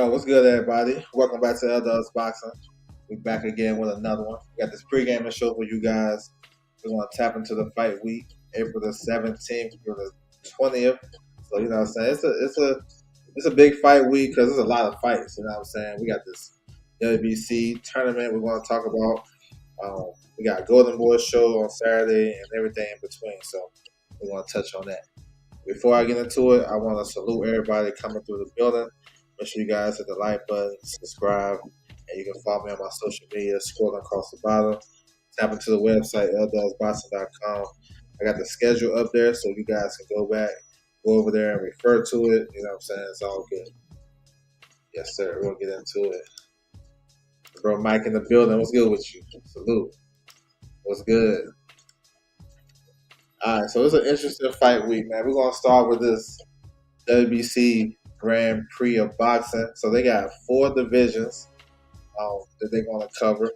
Yo, what's good, everybody? Welcome back to Elders Boxing. We're back again with another one. We got this pre-gaming show for you guys. We're going to tap into the fight week, April the 17th through the 20th. So, you know what I'm saying? It's a big fight week because there's a lot of fights, you know what I'm saying? We got this WBC tournament we're going to talk about. We got Golden Boy show on Saturday and everything in between. So, we're going to touch on that. Before I get into it, I want to salute everybody coming through the building. Make sure you guys hit the like button, subscribe, and you can follow me on my social media, scrolling across the bottom. Tap into the website, ldusboxing.com. I got the schedule up there so you guys can go back, go over there and refer to it. You know what I'm saying? It's all good. Yes, sir. We're going to get into it. Bro, Mike in the building. What's good with you? Salute. What's good? All right, so it's an interesting fight week, man. We're going to start with this WBC Grand Prix of Boxing. So they got 4 divisions that they're going to cover.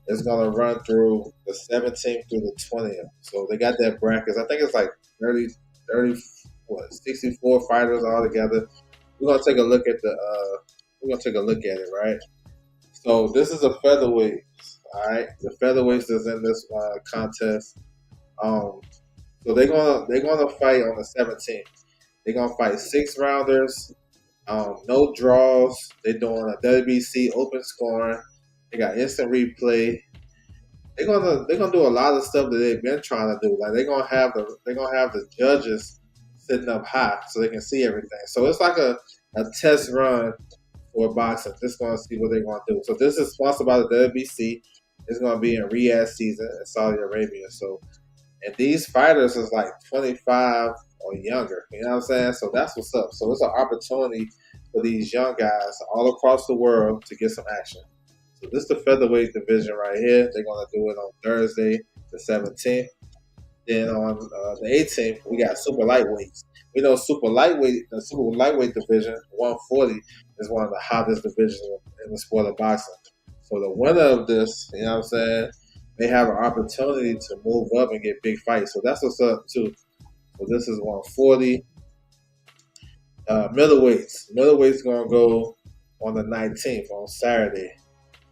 It's going to run through the 17th through the 20th. So they got that brackets. I think it's like 64 fighters all together. We're going to take a look at it, right? So this is a featherweight, all right? The featherweights is in this contest. So they're gonna fight on the 17th. They're gonna fight 6 rounders. No draws. They're doing a WBC open scoring. They got instant replay. They're gonna do a lot of stuff that they've been trying to do. Like they're gonna have the judges sitting up high so they can see everything. So it's like a test run for boxing. Just gonna see what they're gonna do. So this is sponsored by the WBC. It's gonna be in Riyadh season in Saudi Arabia. So and these fighters is like 25 or younger. You know what I'm saying? So that's what's up. So it's an opportunity for these young guys all across the world to get some action. So this is the featherweight division right here. They're going to do it on Thursday, the 17th. Then on the 18th, we got super lightweights. We know the super lightweight division, 140, is one of the hottest divisions in the sport of boxing. So the winner of this, you know what I'm saying, they have an opportunity to move up and get big fights. So that's what's up, too. So this is 140. Middleweights. Middleweights going to go on the 19th, on Saturday.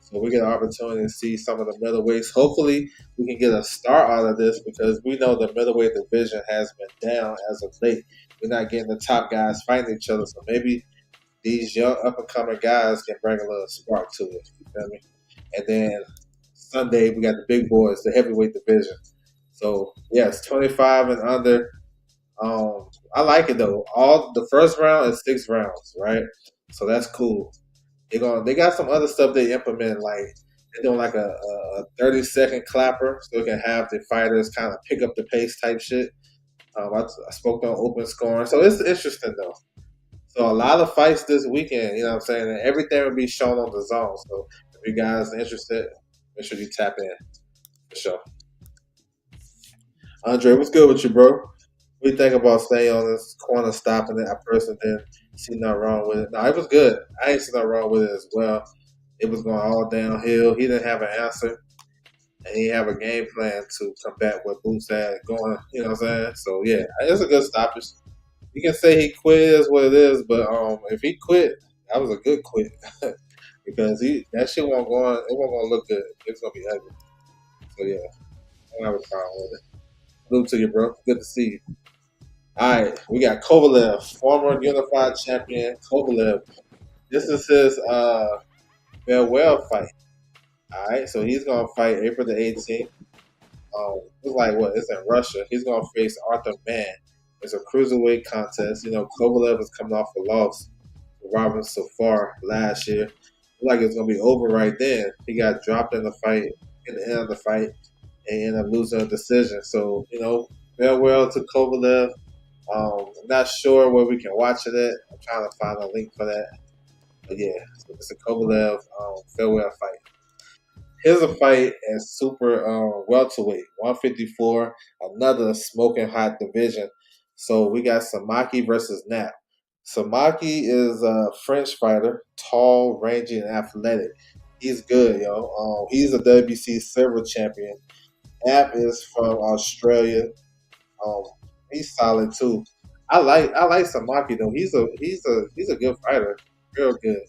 So we get an opportunity to see some of the middleweights. Hopefully, we can get a start out of this because we know the middleweight division has been down as of late. We're not getting the top guys fighting each other. So maybe these young up-and-coming guys can bring a little spark to it. You feel me? And then Sunday, we got the big boys, the heavyweight division. So, yes, 25 and under. I like it, though. The first round is 6 rounds, right? So that's cool. They got some other stuff they implement, like they're doing like a 30-second clapper so they can have the fighters kind of pick up the pace type shit. I spoke on open scoring. So it's interesting, though. So a lot of fights this weekend, you know what I'm saying? And everything will be shown on the zone. So if you guys are interested, make sure you tap in for sure. Andre, what's good with you, bro? What do you think about staying on this corner, stopping it? I personally didn't see nothing wrong with it. No, it was good. I ain't see nothing wrong with it as well. It was going all downhill. He didn't have an answer, and he have a game plan to combat what Boots had going. You know what I'm saying? So yeah, it's a good stoppage. You can say he quit is what it is, but if he quit, that was a good quit because that shit won't go on. It won't gonna look good. It's gonna be ugly. So yeah, I don't have a problem with it. Salute to you, bro. Good to see you. All right, we got Kovalev, former unified champion Kovalev. This is his farewell fight. All right, so he's gonna fight April the 18th. It's like what? It's in Russia. He's gonna face Arthur Mann. It's a cruiserweight contest. You know, Kovalev is coming off a loss to Robin Safar last year. Looked like it's gonna be over right then. He got dropped in the fight, in the end of the fight, and ended up losing a decision. So you know, farewell to Kovalev. I'm not sure where we can watch it at. I'm trying to find a link for that. But yeah, so it's a Kovalev farewell fight. Here's a fight at super welterweight, 154, another smoking hot division. So we got Samaki versus Knapp. Samaki is a French fighter, tall, rangy, and athletic. He's good, yo. He's a WBC silver champion. Knapp is from Australia. Um, he's solid too. I like Samaki though. He's a good fighter, real good.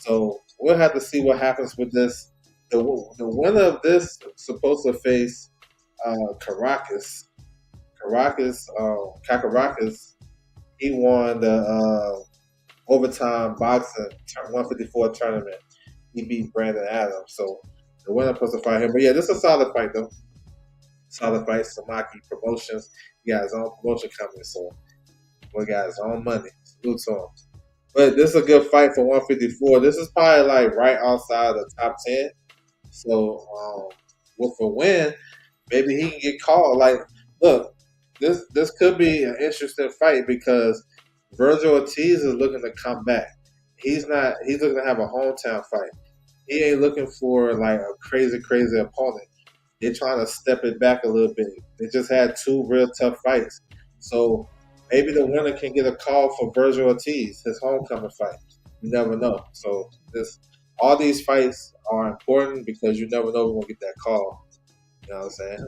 So we'll have to see what happens with this. The winner of this is supposed to face Caracas. Kakarakis. He won the overtime boxing 154 tournament. He beat Brandon Adams. So the winner supposed to fight him. But yeah, this is a solid fight though. Solid fight. Samaki Promotions. He got his own promotion company, so we got his own money. Salute to him. But this is a good fight for 154. This is probably like right outside the top 10. So with a win, maybe he can get called. Like, look, this could be an interesting fight because Virgil Ortiz is looking to come back. He's not. He's looking to have a hometown fight. He ain't looking for like a crazy opponent. They're trying to step it back a little bit. They just had two real tough fights. So maybe the winner can get a call for Virgil Ortiz, his homecoming fight. You never know. So this all these fights are important because you never know who's gonna get that call. You know what I'm saying?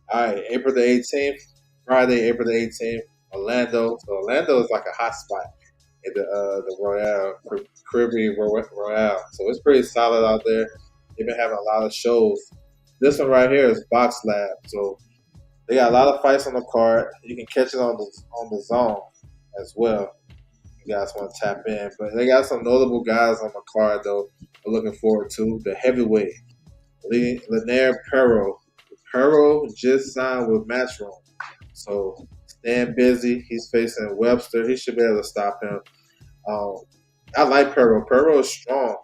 All right, April the 18th, Friday, April the 18th, Orlando. So Orlando is like a hot spot in the Royale, Caribbean Royale. So it's pretty solid out there. They've been having a lot of shows. This one right here is Box Lab. So they got a lot of fights on the card. You can catch it on the zone as well. You guys want to tap in, but they got some notable guys on the card though. We're looking forward to the heavyweight Linaire Perro. Perro just signed with Matchroom, so staying busy. He's facing Webster. He should be able to stop him. Um, I like Perro. Perro is strong.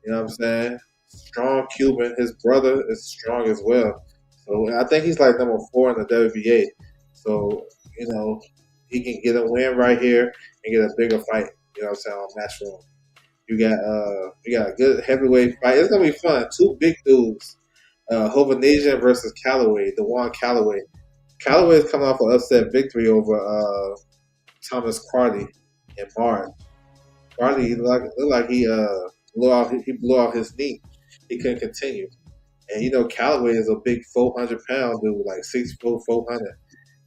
You know what I'm saying? Strong Cuban. His brother is strong as well. So I think he's like number 4 in the WBA. So, you know, he can get a win right here and get a bigger fight, you know what I'm saying, on Matchroom. You got a good heavyweight fight. It's gonna be fun. Two big dudes. Hovanesian versus Callaway, the one Callaway. Callaway is coming off an upset victory over Thomas Carty in March. Carty looked like he blew out his knee. He couldn't continue. And you know Callaway is a big 400-pound dude, like 6 foot 400.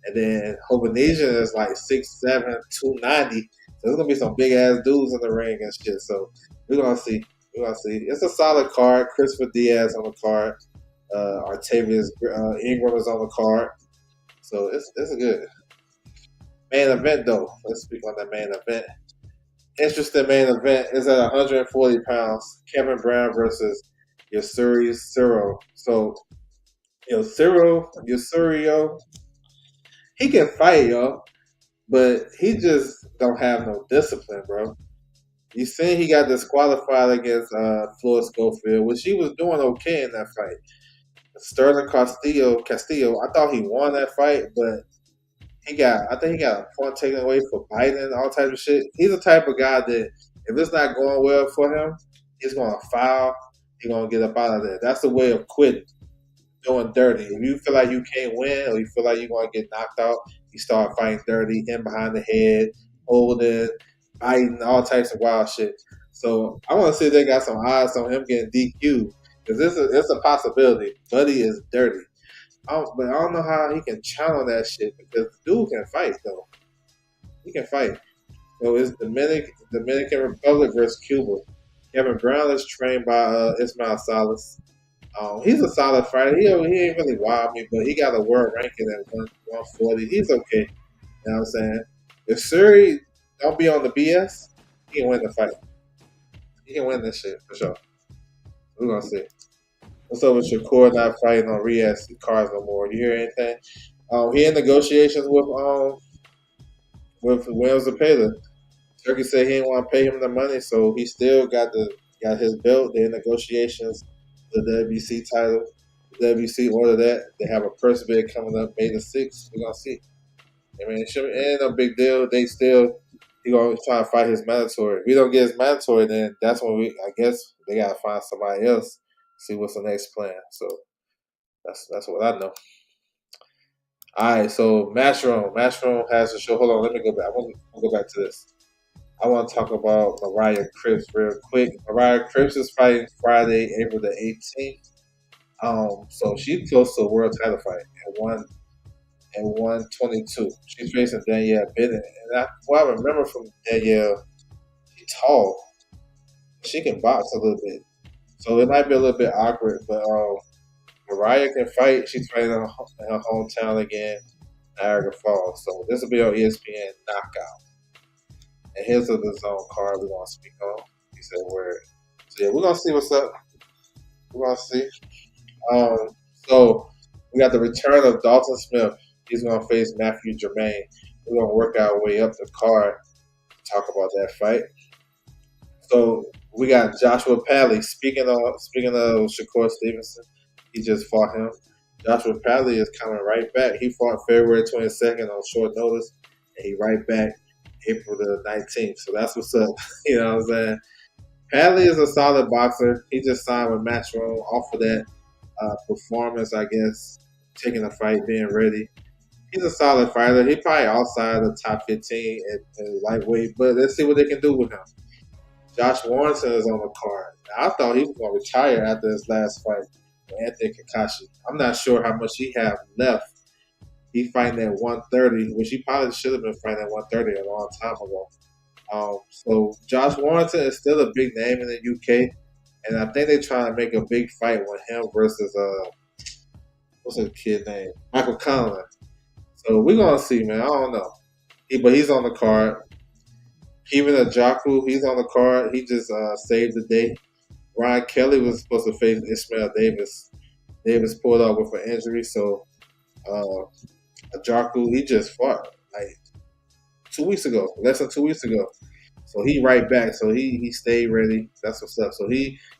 And then Hovanesian is like 6'7", 290. So there's gonna be some big ass dudes in the ring and shit. So we're gonna see. We're gonna see. It's a solid card. Christopher Diaz on the card. Artavius Ingram is on the card. So it's a good main event though. Let's speak on the main event. Interesting main event is at 140 pounds. Kevin Brown versus Yusuri Ciro. So Yusurio, he can fight, yo, but he just don't have no discipline, bro. You seen he got disqualified against Floyd Schofield, which he was doing okay in that fight. Sterling Castillo, I thought he won that fight, but I think he got a point taken away for biting, all types of shit. He's the type of guy that if it's not going well for him, he's gonna foul. He's gonna get up out of there. That's the way of quitting, doing dirty. If you feel like you can't win or you feel like you're gonna get knocked out, you start fighting dirty, him behind the head, holding, biting, all types of wild shit. So I want to see if they got some odds on him getting DQ because it's a possibility. Buddy is dirty. But I don't know how he can channel that shit because the dude can fight though. He can fight. So it's Dominican Republic versus Cuba. Kevin Brown is trained by Ismail Salas. He's a solid fighter. He ain't really wild me, but he got a world ranking at 140. He's okay. You know what I'm saying? If Suri don't be on the BS, he can win the fight. He can win this shit for sure. We're gonna see. What's up with Shakur not fighting on Riyadh cars no more? You hear anything? He in negotiations with Williams Zepeda. Turkey said he didn't want to pay him the money, so he still got his belt. They're in negotiations for the WBC title. The WBC order that. They have a purse bid coming up May the 6th. We're gonna see. I mean, it ain't no big deal. He gonna try to fight his mandatory. If we don't get his mandatory, then that's when I guess they gotta find somebody else. See what's the next plan. So that's what I know. All right, so Matchroom. Matchroom has a show. Hold on, let me go back. I want to go back to this. I want to talk about Mariah Cripps real quick. Mariah Cripps is fighting Friday, April the 18th. So she's close to a world title fight at 122. She's facing Danielle Bennett, and what I remember from Danielle, she's tall. She can box a little bit, so it might be a little bit awkward. But Mariah can fight. She's fighting in her hometown again, Niagara Falls. So this will be on ESPN Knockout. And here's the zone card we're gonna speak on. He said word. So yeah, we're gonna see what's up. We're gonna see. Um, so we got the return of Dalton Smith. He's gonna face Matthew Germain. We're gonna work our way up the card to talk about that fight. So we got Joshua Padley. Speaking of Shakur Stevenson, he just fought him. Joshua Padley is coming right back. He fought February 22nd on short notice, and he right back April the 19th. So that's what's up. You know what I'm saying? Padley is a solid boxer. He just signed with Matchroom off of that performance, I guess, taking the fight, being ready. He's a solid fighter. He probably outside the top 15 at lightweight, but let's see what they can do with him. Josh Warrington is on the card. Now, I thought he was going to retire after his last fight with Anthony Kakashi. I'm not sure how much he have left. He fighting at 130, which he probably should have been fighting at 130 a long time ago. So Josh Warrington is still a big name in the UK, and I think they're trying to make a big fight with him versus what's his kid name, Michael Conlon. So we're gonna see, man. I don't know, but he's on the card. Even Ajaku, he's on the card. He just saved the day. Ryan Kelly was supposed to face Ismail Davis. Davis pulled out with an injury, so uh, Ajaku, he just fought like 2 weeks ago, less than 2 weeks ago. So he right back. So he stayed ready. That's what's up. So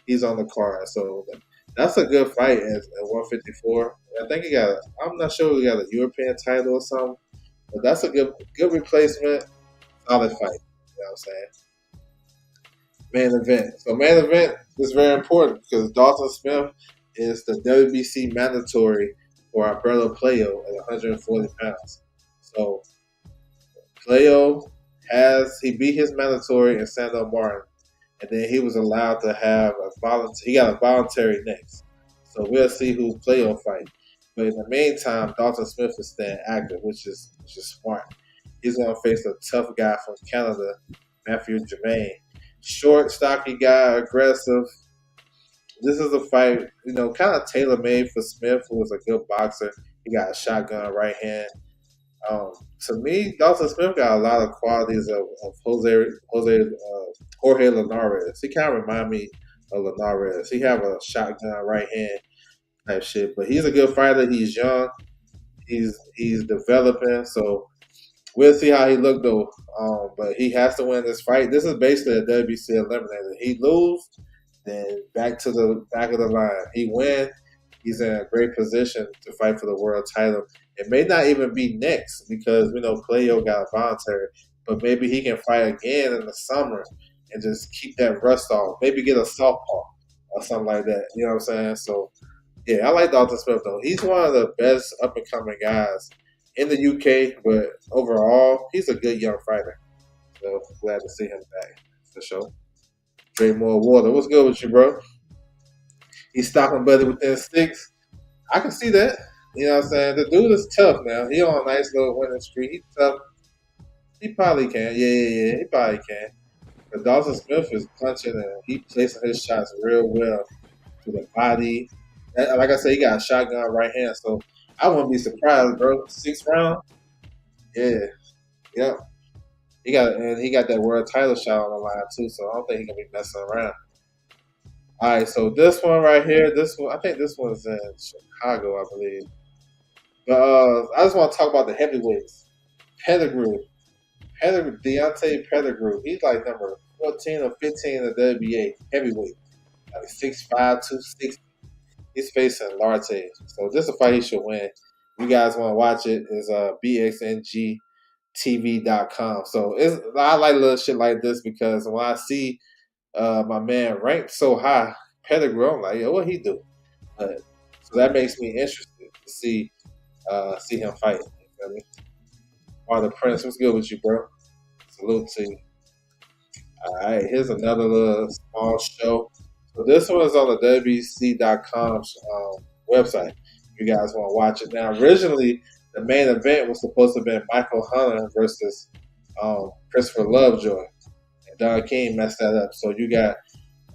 he's on the card. So that's a good fight at 154. I think he got. I'm not sure he got a European title or something, but that's a good replacement. Solid fight. You know what I'm saying? Main event. So main event is very important because Dalton Smith is the WBC mandatory for Alberto Playo at 140 pounds. So Playo he beat his mandatory in Sando Martin, and then he was allowed to have a voluntary. He got a voluntary next. So we'll see who Playo fight. But in the meantime, Dalton Smith is staying active, which is smart. He's going to face a tough guy from Canada, Matthew Germain. Short, stocky guy, aggressive. This is a fight, kind of tailor made for Smith, who was a good boxer. He got a shotgun right hand. To me, Dalton Smith got a lot of qualities of Jorge Linares. He kind of remind me of Linares. He have a shotgun right hand type shit, but he's a good fighter. He's young. He's developing, so we'll see how he look though. But he has to win this fight. This is basically a WBC eliminator. He lose, then back to the back of the line. He win, he's in a great position to fight for the world title. It may not even be next because we know Playo got a voluntary, but maybe he can fight again in the summer and just keep that rust off. Maybe get a southpaw or something like that. You know what I'm saying? So yeah, I like Dalton Smith though. He's one of the best up and coming guys in the UK, but overall, he's a good young fighter. So glad to see him back for sure. Drink more water. What's good with you, bro? He's stopping Buddy within six. I can see that. You know what I'm saying? The dude is tough now. He on a nice little winning streak. He's tough. He probably can. Yeah. He probably can. But Dawson Smith is punching and he placing his shots real well to the body. Like I said, he got a shotgun right hand, so I wouldn't be surprised, bro. 6th round, yeah, yep. He got that world title shot on the line too, so I don't think he gonna be messing around. All right, so this one right here, I think this one's in Chicago, I believe. But I just want to talk about the heavyweights. Pettigrew, Deontay Pettigrew. He's like number 14 or 15 in the WBA heavyweight, like 6'5", 260. He's facing Larte. So this is a fight he should win. If you guys want to watch it, is bxngtv.com. So I like little shit like this because when I see my man ranked so high, Pettigrew, I'm like, yo, what he do? So that makes me interested to see him fight. You feel me? Arthur Prince, what's good with you, bro? Salute to you. All right, here's another little small show. So this one is on the WBC.com website. If you guys want to watch it. Now, originally, the main event was supposed to have been Michael Hunter versus Christopher Lovejoy. And Don King messed that up. So you got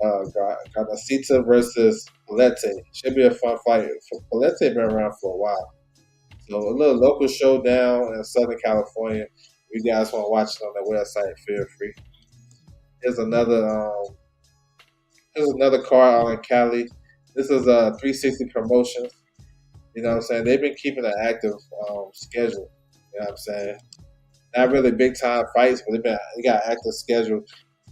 Ganasita versus Palette. Should be a fun fight. Palette been around for a while. So a little local showdown in Southern California. If you guys want to watch it on the website, feel free. Here's another here's another card out in Cali. This is 360 Promotions. You know what I'm saying? They've been keeping an active schedule. You know what I'm saying? Not really big time fights, but they got an active schedule.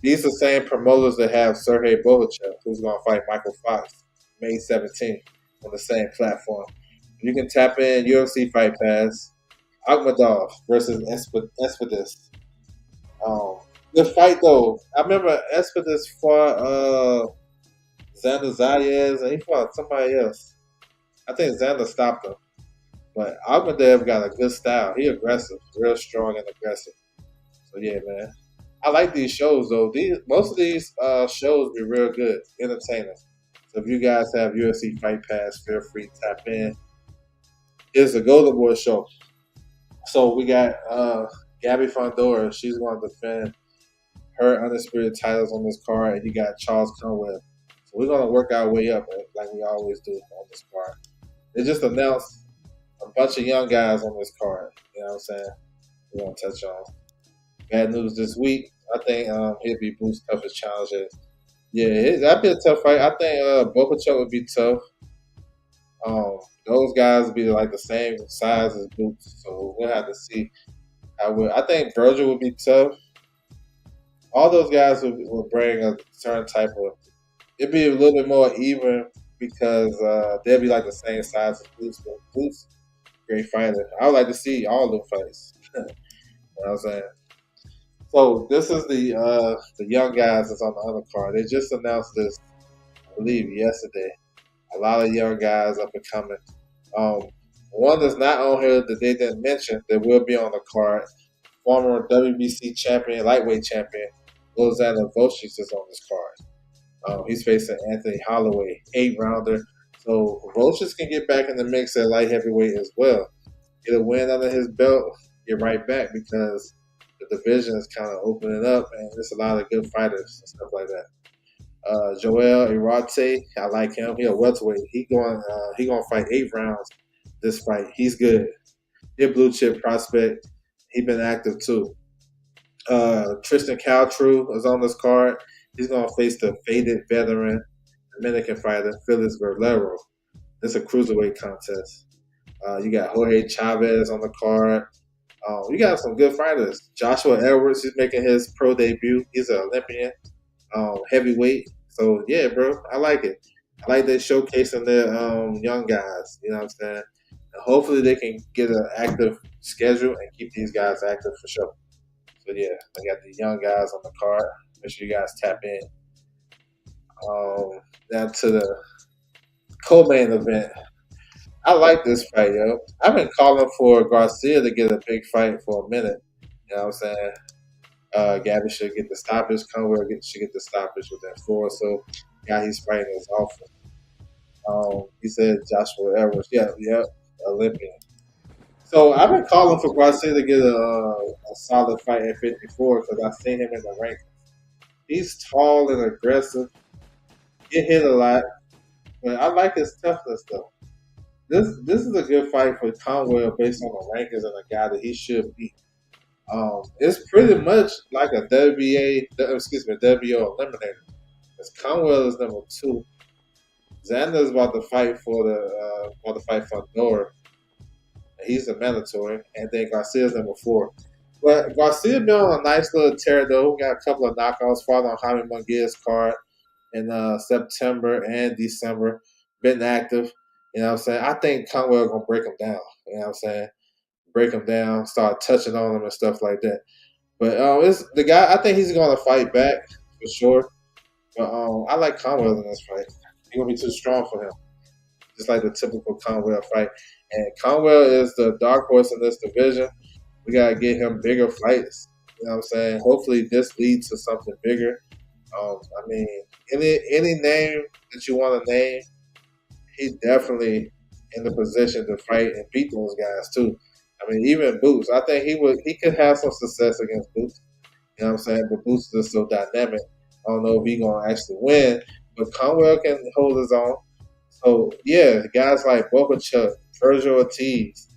These are the same promoters that have Sergey Bogachev, who's going to fight Michael Fox May 17th on the same platform. You can tap in UFC Fight Pass, Akhmadov versus Espadis. Um, the fight though, I remember Espadis fought Xander Zayas and he fought somebody else. I think Xander stopped him, but Akhmadov got a good style. He aggressive, real strong and aggressive. So yeah, man. I like these shows though. These most of these shows be real good, entertaining. So if you guys have UFC Fight Pass, feel free to tap in. It's a Golden Boy show. So we got Gabby Fondora. She's going to defend her undisputed titles on this card, and you got Charles Conwell. So we're going to work our way up like we always do on this card. They just announced a bunch of young guys on this card. You know what I'm saying? We're going to touch on. Bad news this week. I think he'll be Boots' toughest challenger. Yeah, that'd be a tough fight. I think Bokachow would be tough. Those guys would be like the same size as Boots, so we'll have to see. I think Virgil would be tough. All those guys will bring a certain type of. It'd be a little bit more even because they'll be like the same size as Boots. But Boots, great fighter. I would like to see all the fights. You know what I'm saying? So this is the young guys that's on the other card. They just announced this, I believe, yesterday. A lot of young guys up and coming. Um, One that's not on here that they didn't mention that will be on the card. Former WBC champion, lightweight champion, Lozana Vocic is on this card. He's facing Anthony Holloway, 8 rounder. So Vocic can get back in the mix at light heavyweight as well. Get a win under his belt, get right back because the division is kind of opening up and there's a lot of good fighters and stuff like that. Joel Irate, I like him. He a welterweight. He gonna fight 8 rounds this fight. He's good. He a blue chip prospect. He been active too. Tristan Caltrue is on this card. He's gonna face the faded veteran Dominican fighter Felix Guerrero. It's a cruiserweight contest. You got Jorge Chavez on the card. You got some good fighters. Joshua Edwards, he's making his pro debut. He's an Olympian, heavyweight. So yeah, bro, I like it. I like they showcasing their young guys. You know what I'm saying? And hopefully they can get an active schedule and keep these guys active for sure. So yeah, I got the young guys on the card. Make sure you guys tap in. Down to the co-main event. I like this fight, yo. I've been calling for Garcia to get a big fight for a minute. You know what I'm saying? Gabby should get the stoppage. Conwell should get the stoppage with that 4. So, guy he's fighting is awful. He said Joshua Edwards. Yeah, Olympian. So I've been calling for Garcia to get a solid fight at 54 because I've seen him in the rank. He's tall and aggressive. Get hit a lot, but I like his toughness though. This is a good fight for Conwell based on the rankings and a guy that he should beat. It's pretty much like a WBO eliminator. Because Conwell is number 2. Xander is about to fight for Dora. He's a mandatory, and then Garcia's number 4. But Garcia been on a nice little tear though. Got a couple of knockouts. Fought on Jaime Munguia's card in September and December. Been active. You know what I'm saying? I think Conwell gonna break him down. You know what I'm saying? Break him down, start touching on him and stuff like that. But it's the guy. I think he's gonna fight back for sure. But I like Conwell in this fight. He's gonna be too strong for him, just like the typical Conwell fight. And Conwell is the dark horse in this division. We gotta get him bigger fights. You know what I'm saying? Hopefully, this leads to something bigger. I mean, any name that you want to name, he definitely in the position to fight and beat those guys too. I mean, even Boots, I think he could have some success against Boots. You know what I'm saying? But Boots is so dynamic. I don't know if he's gonna actually win, but Conwell can hold his own. So yeah, guys like Bogachuck, Virgil Ortiz,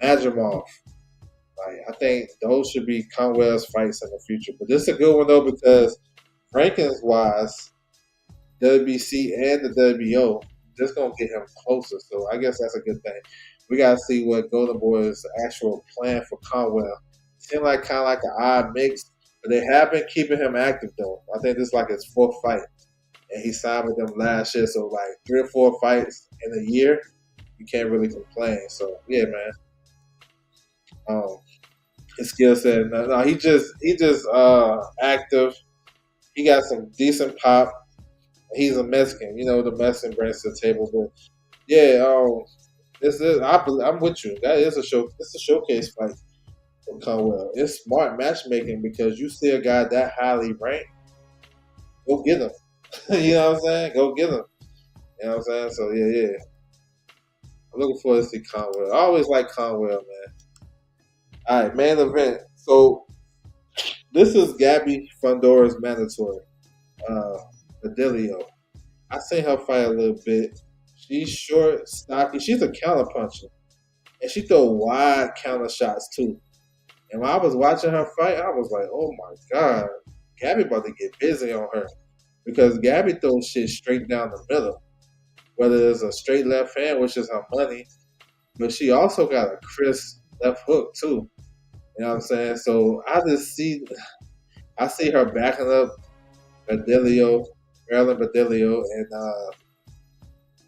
Majimov, like I think those should be Conwell's fights in the future. But this is a good one though because rankings wise, WBC and the WBO, just gonna get him closer. So I guess that's a good thing. We gotta see what Golden Boy's actual plan for Conwell. Seemed like kind of like an odd mix, but they have been keeping him active though. I think this is like his fourth fight, and he signed with them last year. So like 3 or 4 fights in a year, you can't really complain. So yeah, man. Um, his skill set, no, he just active. He got some decent pop. He's a Mexican. You know the Mexican brings to the table, but yeah, I'm with you. That is a show. It's a showcase fight for Conwell. It's smart matchmaking because you see a guy that highly ranked, go get him. You know what I'm saying? Go get him. You know what I'm saying? So yeah. I'm looking forward to see Conwell. I always like Conwell, man. All right, main event. So this is Gabby Fundora's mandatory. Uh, Adelio. I seen her fight a little bit. She's short, stocky. She's a counter puncher, and she throw wide counter shots too. And when I was watching her fight, I was like, "Oh my god, Gabby about to get busy on her," because Gabby throws shit straight down the middle, whether it's a straight left hand, which is her money, but she also got a crisp left hook too. You know what I'm saying? So I see her backing up Badilio, Marilyn Badilio, and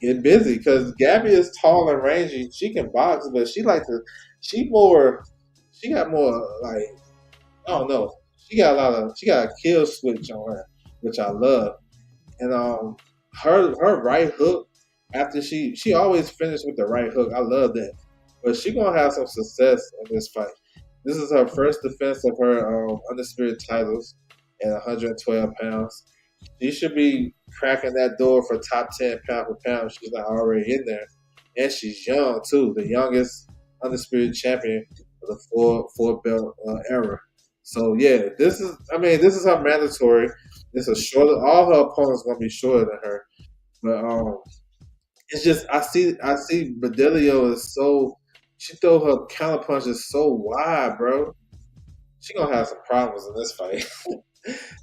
get busy because Gabby is tall and rangy. She can box, but she more, she got more like I don't know. She got a kill switch on her, which I love. And her right hook after she always finished with the right hook. I love that, but she gonna have some success in this fight. This is her first defense of her undisputed titles at 112 pounds. She should be cracking that door for top 10 pound for pound. She's not already in there, and she's young too, the youngest undisputed champion of the four belt era. So yeah, this is her mandatory. It's a shorter. All her opponents gonna be shorter than her, but it's just I see Bedelio is so she throw her counter punches so wide, bro. She gonna have some problems in this fight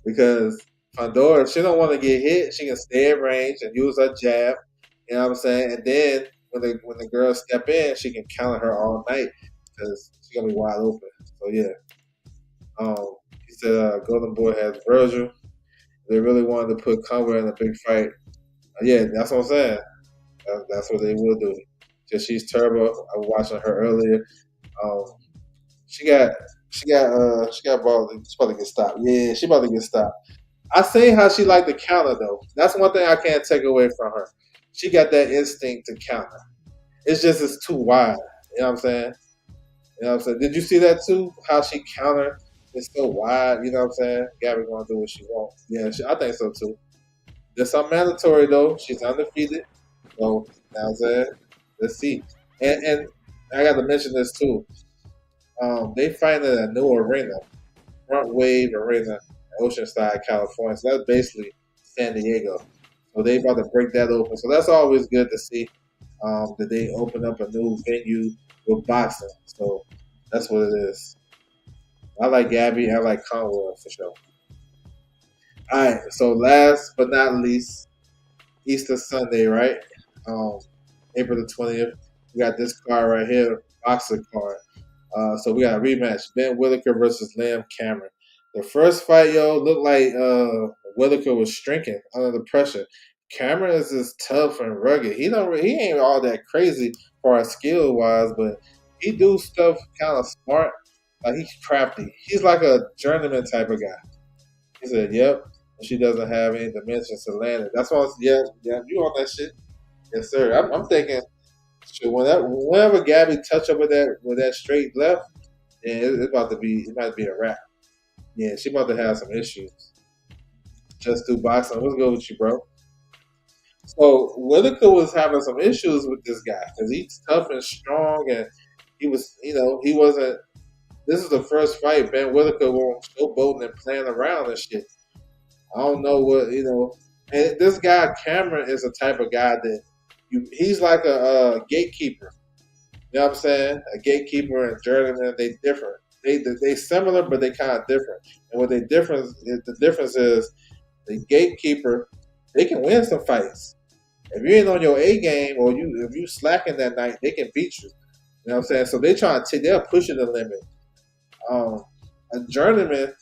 because Pandora she don't want to get hit. She can stay in range and use her jab. You know what I'm saying? And then when the girls step in, she can counter her all night because she's gonna be wide open. So yeah, he said Golden Boy has Virgil. They really wanted to put Conway in a big fight. Yeah, that's what I'm saying. That's what they will do. Just she's turbo. I was watching her earlier. Um, she got she got ball. She's about to get stopped. Yeah, she about to get stopped. I seen how she like to counter though. That's one thing I can't take away from her. She got that instinct to counter. It's just it's too wide. You know what I'm saying? You know what I'm saying? Did you see that too? How she counter is so wide. You know what I'm saying? Gabby gonna do what she wants. Yeah, I think so too. There's some mandatory though. She's undefeated. So now I'm saying, let's see. And I got to mention this too. They find a new arena, Front Wave Arena, in Oceanside, California. So that's basically San Diego. So they about to break that open. So that's always good to see that they open up a new venue with boxing. So that's what it is. I like Gabby. I like Conwell for sure. All right. So last but not least, Easter Sunday, right? Um, April the 20th. We got this card right here, boxer card. So we got a rematch: Ben Whitaker versus Liam Cameron. The first fight, yo, looked like Whitaker was shrinking under the pressure. Cameron is just tough and rugged. He ain't all that crazy as far as skill wise, but he do stuff kind of smart. Like he's crafty. He's like a journeyman type of guy. He said, "Yep." She doesn't have any dimensions to land it. That's why, yeah, you on that shit. Yes, sir. I'm thinking, shit, whenever Gabby touch up with that straight left, yeah, it might be a wrap. Yeah, she about to have some issues. Just do boxing. What's good with you, bro? So Whitaker was having some issues with this guy because he's tough and strong, and he wasn't. This is the first fight Ben Whitaker won't showboating and playing around and shit. I don't know what And this guy Cameron is the type of guy that he's like a gatekeeper. You know what I'm saying? A gatekeeper and journeyman, they different. They similar, but they kind of different. And what they difference is the difference is the gatekeeper. They can win some fights. If you ain't on your A game or if you slacking that night, they can beat you. You know what I'm saying? So they trying to they're pushing the limit. Um, a journeyman,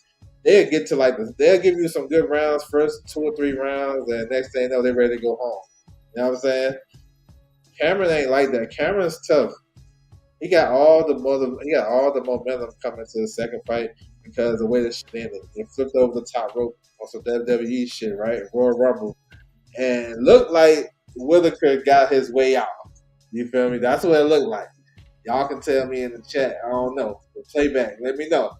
they'll get to they'll give you some good rounds, first 2 or 3 rounds, and next thing you know, they're ready to go home. You know what I'm saying? Cameron ain't like that. Cameron's tough. He got all the momentum coming to the second fight because of the way the shit ended. He flipped over the top rope on some WWE shit, right? Royal Rumble. And looked like Whitaker got his way out. You feel me? That's what it looked like. Y'all can tell me in the chat. I don't know. The playback. Let me know.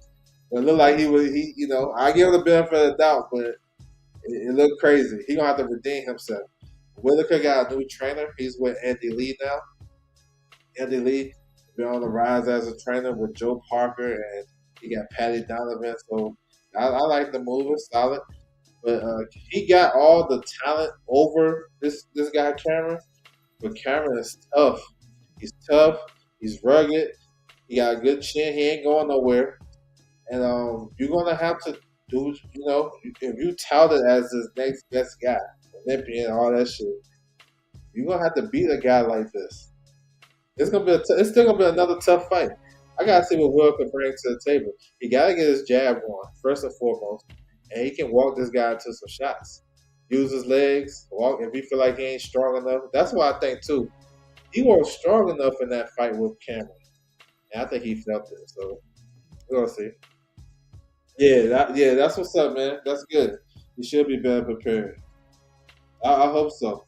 But it looked like I give him the benefit of the doubt, but it looked crazy. He gonna have to redeem himself. Whitaker got a new trainer. He's with Andy Lee now. Andy Lee been on the rise as a trainer with Joe Parker, and he got Patty Donovan. So I like the move. It's solid. But he got all the talent over this guy Cameron. But Cameron is tough. He's tough. He's rugged. He got a good chin. He ain't going nowhere. And you're gonna have to do. If you touted as this next best guy, Olympian, all that shit, you're gonna have to beat a guy like this. It's still gonna be another tough fight. I gotta see what Will can bring to the table. He gotta get his jab on first and foremost, and he can walk this guy into some shots. Use his legs, walk if he feel like he ain't strong enough. That's what I think too. He wasn't strong enough in that fight with Cameron, and I think he felt it. So we're gonna see. Yeah, that's what's up, man. That's good. He should be better prepared. I hope so.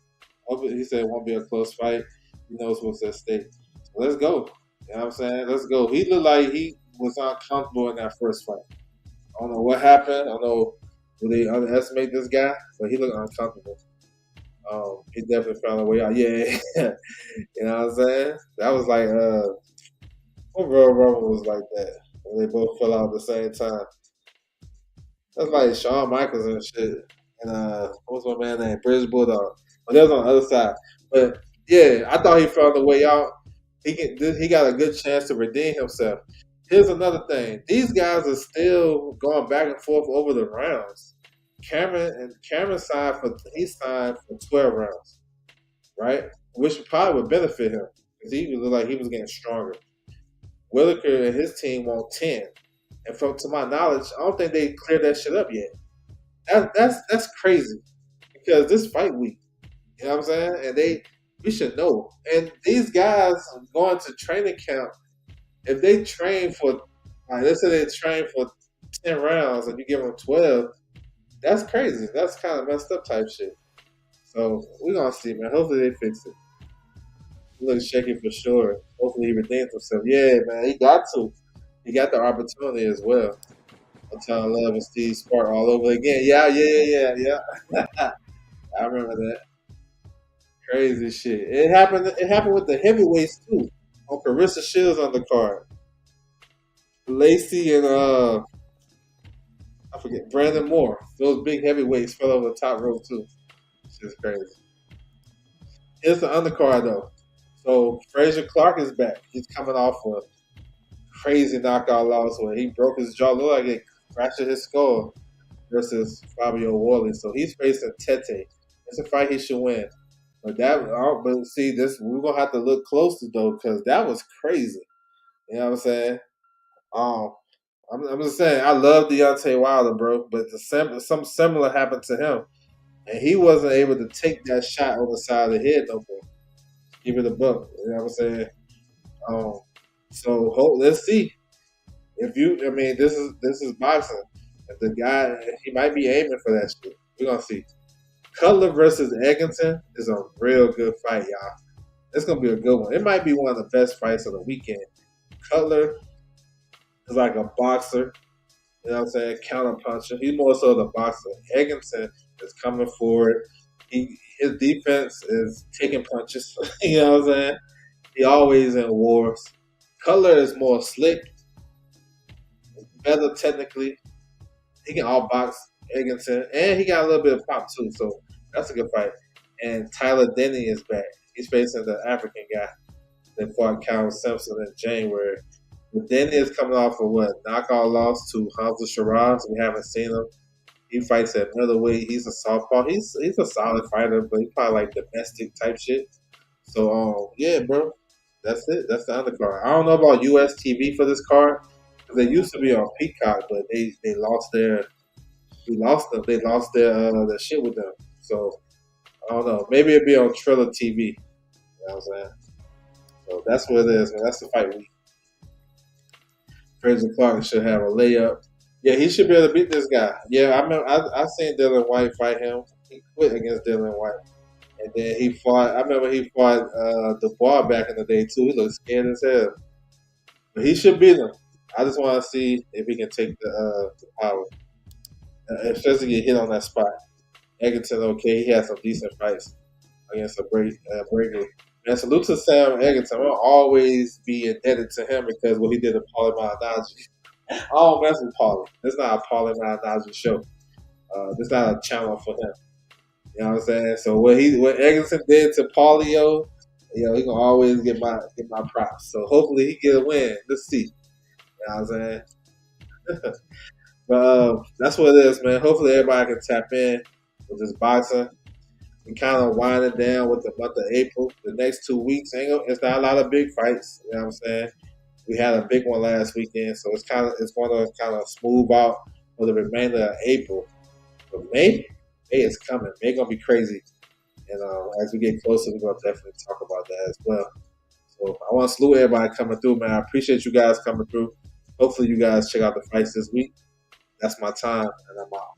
He said it won't be a close fight. He knows what's at stake. So let's go. You know what I'm saying? Let's go. He looked like he was uncomfortable in that first fight. I don't know what happened. I don't know did they underestimate this guy, but he looked uncomfortable. He definitely found a way out. Yeah, you know what I'm saying? That was like what Royal Rumble was like that when they both fell out at the same time. That's like Shawn Michaels and shit. And what was my man name? British Bulldog. But that was on the other side. But yeah, I thought he found a way out. He got a good chance to redeem himself. Here's another thing. These guys are still going back and forth over the rounds. Cameron signed for 12 rounds, right? Which probably would benefit him because he looked like he was getting stronger. Whitaker and his team want 10. And from to my knowledge, I don't think they cleared that shit up yet. That's crazy because this fight week, you know what I'm saying? And we should know. And these guys going to training camp, if they train for, like, let's say they train for 10 rounds and you give them 12, that's crazy. That's kind of messed up type shit. So we're gonna see, man. Hopefully they fix it. He looks shaky for sure. Hopefully he redeems himself. Yeah, man, he got to. He got the opportunity as well. I'm telling Love and Steve Spark all over again. Yeah. I remember that. Crazy shit. It happened. It happened with the heavyweights too. On Carissa Shields on the card. Lacey and I forget Brandon Moore. Those big heavyweights fell over the top rope too. It's crazy. Here's the undercard though. So Frazier Clark is back. He's coming off a crazy knockout loss where he broke his jaw. Looked like it fractured his skull versus Fabio Worley. So he's facing Tete. It's a fight he should win. But see, this we're gonna have to look closer though, because that was crazy. You know what I'm saying? Um, I'm just saying, I love Deontay Wilder, bro, but some similar happened to him, and he wasn't able to take that shot on the side of the head no more. Give it a buck. You know what I'm saying? Um, let's see I mean, this is boxing. If the guy, he might be aiming for that shit. We're gonna see. Cutler versus Egginton is a real good fight, y'all. It's gonna be a good one. It might be one of the best fights of the weekend. Cutler is like a boxer, you know what I'm saying? Counter puncher. He's more so the boxer. Egginton is coming forward. His defense is taking punches. You know what I'm saying? He always in wars. Cutler is more slick, better technically. He can outbox Egginton, and he got a little bit of pop too. So that's a good fight. And Tyler Denny is back. He's facing the African guy that fought Cal Simpson in January. But Denny is coming off of what knockout loss to Hamza Shiraz. We haven't seen him. He fights at middleweight. He's a southpaw. He's a solid fighter, but he's probably like domestic type shit. So yeah, bro, that's it. That's the undercard. I don't know about US TV for this card because they used to be on Peacock, but they lost their we lost them. They lost their shit with them. So I don't know. Maybe it'll be on Triller TV. You know what I'm saying? So that's what it is, man. That's the fight week. Fraser Clark should have a layup. Yeah, he should be able to beat this guy. Yeah, I remember I seen Dylan White fight him. He quit against Dylan White. And then he fought. I remember he fought Dubois back in the day too. He looked scared as hell, but he should beat him. I just want to see if he can take the power. Especially get hit on that spot. Egginton, okay, he had some decent fights against a Brady. And salute to Sam Egginton. I'll always be indebted to him because what he did to Paulie Malignaggi. I don't mess with Paulie. It's not a Paulie Malignaggi show. It's not a channel for him. You know what I'm saying? So what Eggerson did to Paulio, he gonna always get my props. So hopefully he get a win. Let's see. You know what I'm saying? But that's what it is, man. Hopefully everybody can tap in with this boxing. We kind of winding down with the month of April. The next 2 weeks, it's not a lot of big fights. You know what I'm saying? We had a big one last weekend, so it's going to kind of smooth out for the remainder of April. But May is coming. May gonna be crazy, and as we get closer, we're gonna definitely talk about that as well. So I want to salute everybody coming through, man. I appreciate you guys coming through. Hopefully, you guys check out the fights this week. That's my time, and I'm out.